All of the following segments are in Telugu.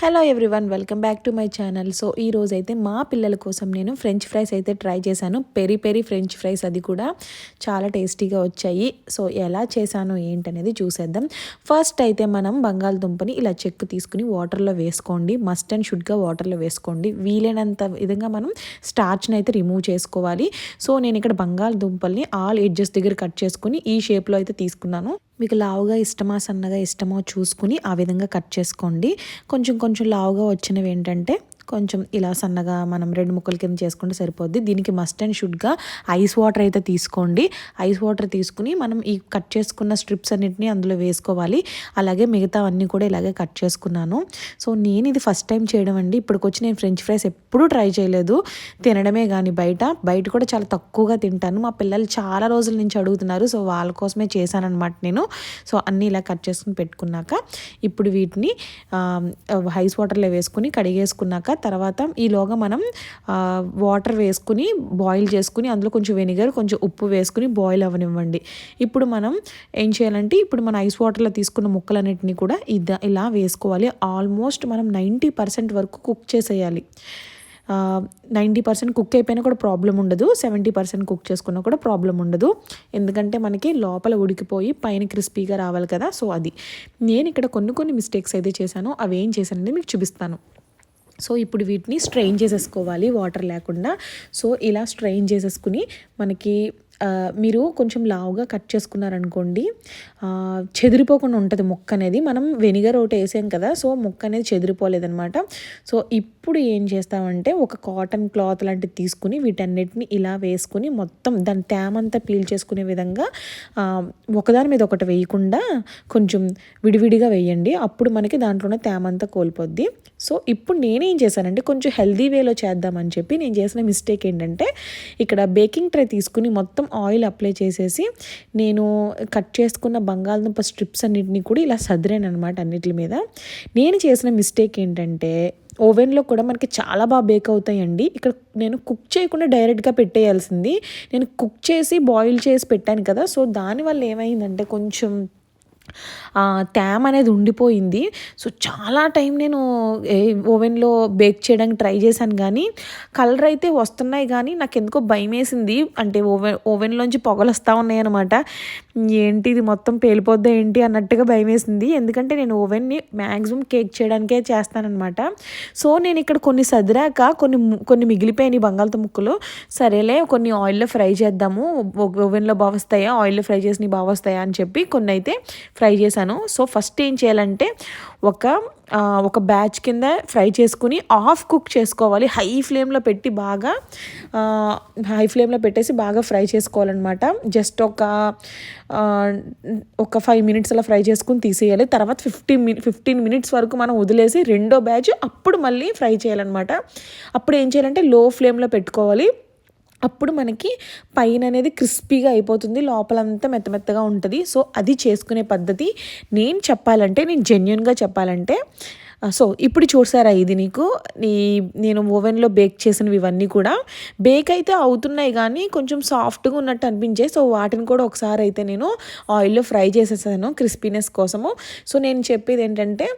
Hello everyone, welcome back to my channel. So ఈ రోజు అయితే మా పిల్లల కోసం నేను ఫ్రెంచ్ ఫ్రైస్ అయితే ట్రై చేశాను. పెరి పెరి ఫ్రెంచ్ ఫ్రైస్, అది కూడా చాలా టేస్టీగా వచ్చాయి. సో ఎలా చేశాను ఏంటనేది చూసేద్దాం. ఫస్ట్ అయితే మనం బంగాళదుంపని ఇలా చెక్కు తీసుకుని వాటర్లో వేసుకోండి. మస్ట్ అండ్ షుడ్గా వాటర్లో వేసుకోండి. వీలైనంత విధంగా మనం స్టార్చ్ని అయితే రిమూవ్ చేసుకోవాలి. సో నేను ఇక్కడ బంగాళదుంపల్ని ఆల్ ఎడ్జెస్ దగ్గర కట్ చేసుకుని ఈ షేప్లో అయితే తీసుకున్నాను. మీకు లావుగా ఇష్టమా సన్నగా ఇష్టమో చూసుకుని ఆ విధంగా కట్ చేసుకోండి. కొంచెం కొంచెం లావుగా వచ్చినవి ఏంటంటే కొంచెం ఇలా సన్నగా మనం 2 ముక్కల కింద చేసుకుంటే సరిపోద్ది. దీనికి మస్ట్ అండ్ షుడ్గా ఐస్ వాటర్ అయితే తీసుకోండి. ఐస్ వాటర్ తీసుకుని మనం ఈ కట్ చేసుకున్న స్ట్రిప్స్ అన్నిటిని అందులో వేసుకోవాలి. అలాగే మిగతా అన్నీ కూడా ఇలాగే కట్ చేసుకున్నాను. సో నేను ఇది ఫస్ట్ టైం చేయడం అండి. ఇప్పటికొచ్చి నేను ఫ్రెంచ్ ఫ్రైస్ ఎప్పుడూ ట్రై చేయలేదు, తినడమే కానీ బయట కూడా చాలా తక్కువగా తింటాను. మా పిల్లలు చాలా రోజుల నుంచి అడుగుతున్నారు, సో వాళ్ళ కోసమే చేశానన్నమాట నేను. సో అన్నీ ఇలా కట్ చేసుకుని పెట్టుకున్నాక ఇప్పుడు వీటిని ఐస్ వాటర్లో వేసుకుని కడిగేసుకున్నాక తర్వాత ఈలోగా మనం వాటర్ వేసుకుని బాయిల్ చేసుకుని అందులో కొంచెం వెనిగర్ కొంచెం ఉప్పు వేసుకుని బాయిల్ అవ్వనివ్వండి. ఇప్పుడు మనం ఏం చేయాలంటే ఇప్పుడు మన ఐస్ వాటర్లో తీసుకున్న ముక్కలన్నిటిని కూడా ఇలా వేసుకోవాలి. ఆల్మోస్ట్ మనం 90% వరకు కుక్ చేసేయాలి. 90% కుక్ అయిపోయినా కూడా ప్రాబ్లం ఉండదు, 70% కుక్ చేసుకున్నా కూడా ప్రాబ్లం ఉండదు. ఎందుకంటే మనకి లోపల ఉడికిపోయి పైన క్రిస్పీగా రావాలి కదా. సో అది నేను ఇక్కడ కొన్ని మిస్టేక్స్ అయితే చేశాను. అవి ఏం చేశానంటే మీకు చూపిస్తాను. సో ఇప్పుడు వీటిని స్ట్రెయిన్ చేసేసుకోవాలి వాటర్ లేకుండా. సో ఇలా స్ట్రెయిన్ చేసేసుకుని మనకి మీరు కొంచెం లావుగా కట్ చేసుకున్నారనుకోండి, చెదిరిపోకుండా ఉంటుంది ముక్క అనేది. మనం వెనిగర్ ఒకటి వేసాం కదా, సో ముక్క అనేది చెదిరిపోలేదనమాట. సో ఇప్పుడు ఏం చేస్తామంటే ఒక కాటన్ క్లాత్ లాంటిది తీసుకుని వీటన్నిటిని ఇలా వేసుకుని మొత్తం దాని తేమంతా పీల్ చేసుకునే విధంగా ఒకదాని మీద ఒకటి వేయకుండా కొంచెం విడివిడిగా వేయండి. అప్పుడు మనకి దాంట్లోనే తేమంతా కోల్పోద్ది. సో ఇప్పుడు నేనేం చేశానంటే కొంచెం హెల్దీ వేలో చేద్దామని చెప్పి నేను చేసిన మిస్టేక్ ఏంటంటే ఇక్కడ బేకింగ్ ట్రే తీసుకుని మొత్తం ఆయిల్ అప్లై చేసేసి నేను కట్ చేసుకున్న బంగాళదుంప స్ట్రిప్స్ అన్నిటిని కూడా ఇలా సదిరాను అనమాట అన్నిటి మీద. నేను చేసిన మిస్టేక్ ఏంటంటే ఓవెన్లో కూడా మనకి చాలా బాగా బేక్ అవుతాయండి. ఇక్కడ నేను కుక్ చేయకుండా డైరెక్ట్గా పెట్టేయాల్సింది. నేను కుక్ చేసి బాయిల్ చేసి పెట్టాను కదా, సో దానివల్ల ఏమైందంటే కొంచెం తేమ అనేది ఉండిపోయింది. సో చాలా టైం నేను ఓవెన్లో బేక్ చేయడానికి ట్రై చేశాను, కానీ కలర్ అయితే వస్తున్నాయి, కానీ నాకు ఎందుకో భయం వేసింది. అంటే ఓవెన్లోంచి పొగలు వస్తూ ఉన్నాయి అనమాట. ఏంటి ఇది మొత్తం పేలిపోద్దా ఏంటి అన్నట్టుగా భయం వేసింది. ఎందుకంటే నేను ఓవెన్ని మ్యాక్సిమం కేక్ చేయడానికే చేస్తానన్నమాట. సో నేను ఇక్కడ కొన్ని సదిరాక కొన్ని మిగిలిపోయినాయి బంగాళదుంప ముక్కలు. సరేలే కొన్ని ఆయిల్లో ఫ్రై చేద్దాము, ఓవెన్లో బాగా వస్తాయా, ఆయిల్లో ఫ్రై చేసినవి బాగా వస్తాయా అని చెప్పి కొన్ని అయితే ఫ్రై చేశాను. సో ఫస్ట్ ఏం చేయాలంటే ఒక బ్యాచ్ కింద ఫ్రై చేసుకుని ఆఫ్ కుక్ చేసుకోవాలి. హై ఫ్లేమ్లో పెట్టేసి బాగా ఫ్రై చేసుకోవాలన్నమాట. జస్ట్ ఒక 5 మినిట్స్ అలా ఫ్రై చేసుకుని తీసేయాలి. తర్వాత 15 మినిట్స్ వరకు మనం వదిలేసి రెండో బ్యాచ్ అప్పుడు మళ్ళీ ఫ్రై చేయాలన్నమాట. అప్పుడు ఏం చేయాలంటే లో ఫ్లేమ్లో పెట్టుకోవాలి. అప్పుడు మనకి పైన అనేది క్రిస్పీగా అయిపోతుంది, లోపలంతా మెత్తగా ఉంటుంది. సో అది చేసుకునే పద్ధతి నేను జెన్యూన్గా చెప్పాలంటే. సో ఇప్పుడు చూసారా, ఇది నేను ఓవెన్లో బేక్ చేసినవి ఇవన్నీ కూడా బేక్ అయితే అవుతున్నాయి, కానీ కొంచెం సాఫ్ట్గా ఉన్నట్టు అనిపించాయి. సో వాటిని కూడా ఒకసారి అయితే నేను ఆయిల్లో ఫ్రై చేసేసాను క్రిస్పీనెస్ కోసము. సో నేను చెప్పేది ఏంటంటే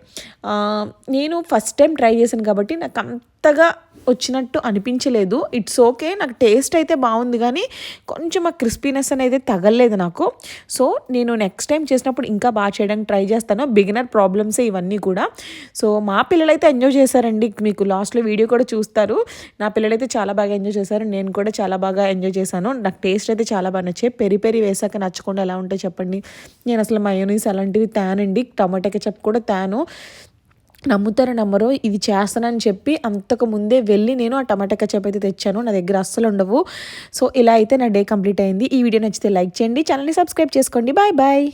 నేను ఫస్ట్ టైం ట్రై చేశాను కాబట్టి నాకు అంతగా వచ్చినట్టు అనిపించలేదు. ఇట్స్ ఓకే, నాకు టేస్ట్ అయితే బాగుంది, కానీ కొంచెం ఆ క్రిస్పీనెస్ అనేది తగలలేదు నాకు. సో నేను నెక్స్ట్ టైం చేసినప్పుడు ఇంకా బాగా చేయడానికి ట్రై చేస్తాను. బిగినర్ ప్రాబ్లమ్సే ఇవన్నీ కూడా. సో మా పిల్లలైతే ఎంజాయ్ చేశారండి. మీకు లాస్ట్లో వీడియో కూడా చూస్తారు. నా పిల్లలైతే చాలా బాగా ఎంజాయ్ చేశారు, నేను కూడా చాలా బాగా ఎంజాయ్ చేశాను. నాకు టేస్ట్ అయితే చాలా బాగా నచ్చాయి. పెరి వేసాక నచ్చకుండా ఎలా ఉంటాయి చెప్పండి. నేను అసలు మయోనీస్ అలాంటివి తేనండి, టమాటా కెచప్ కూడా తేను. నమ్ముతారో నమ్మరో, ఇది చేస్తానని చెప్పి అంతకు ముందే వెళ్ళి నేను ఆ టమాటా కెచప్ అయితే తెచ్చాను. నా దగ్గర అస్సలు ఉండవు. సో ఇలా అయితే నా డే కంప్లీట్ అయింది. ఈ వీడియో నచ్చితే లైక్ చేయండి, ఛానల్ని సబ్స్క్రైబ్ చేసుకోండి. బాయ్.